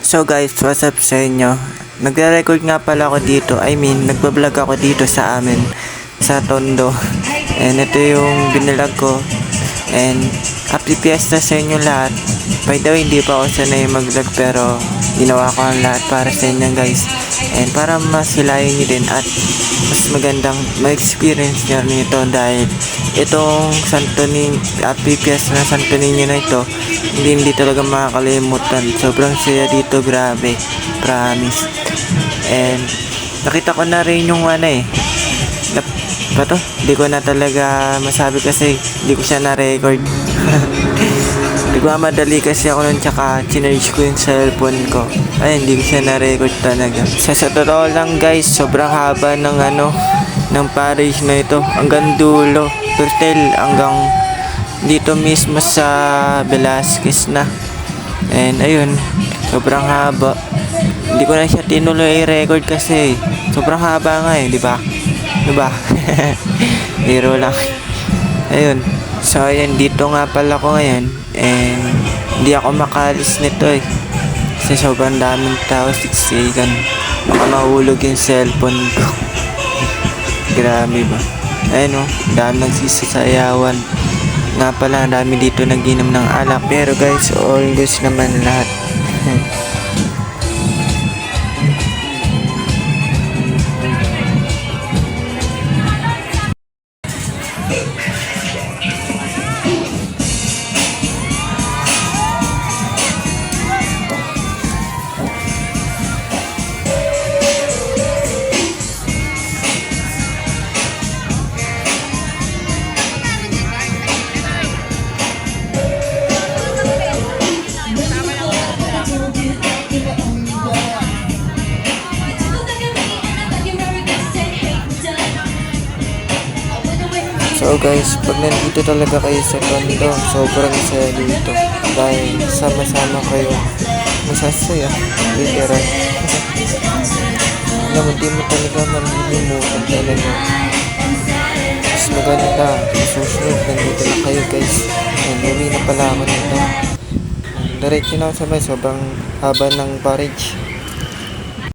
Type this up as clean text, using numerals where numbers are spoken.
So guys, what's up sa inyo? Nagre-record nga pala ako dito. Nagbablog ako dito sa amin sa Tondo. And ito yung binilag ko. And happy fiesta sa inyo lahat. By the way, hindi pa ako sanay mag-vlog pero ginawa ko ang lahat para sa inyo guys. And para masilayan nyo din at mas magandang ma-experience nyo nito dahil itong happy fiesta na Santo Niño na ito hindi talaga makakalimutan. Sobrang saya dito, grabe, promise. And nakita ko na rin yung hindi ko na talaga masabi kasi hindi ko siya na-record. Nagmamadali kasi ako nun tsaka chinarge ko yung cellphone ko. Hindi ko siya na-record talaga. Sa totoo lang guys, sobrang haba ng parish na ito. Hanggang dulo. Pertel hanggang dito mismo sa Velasquez na. And ayun, sobrang haba. Hindi ko na siya tinuloy i-record kasi sobrang haba nga di ba? Hero lang. Ayun. So ayun, dito nga pala ko ngayon. And hindi ako makalis nito kasi sobrang daming tao, siksikan. Baka mahulog yung cellphone ko. Grabe ba? Ayun dami nagsisayawan. Nga pala, dami dito nag-inom ng alak. Pero guys, all goods naman lahat. So guys, pag nandito talaga kayo sa Tondo, sobrang saya dito. Dahil sama-sama kayo masasaya. Literal. Alam mo, di mo talaga malilimutan talaga. Mas maganda, susunod, nandito na kayo guys. Uwi na pala ako nito. Diretso na ako sabay, sobrang haba ng barrage.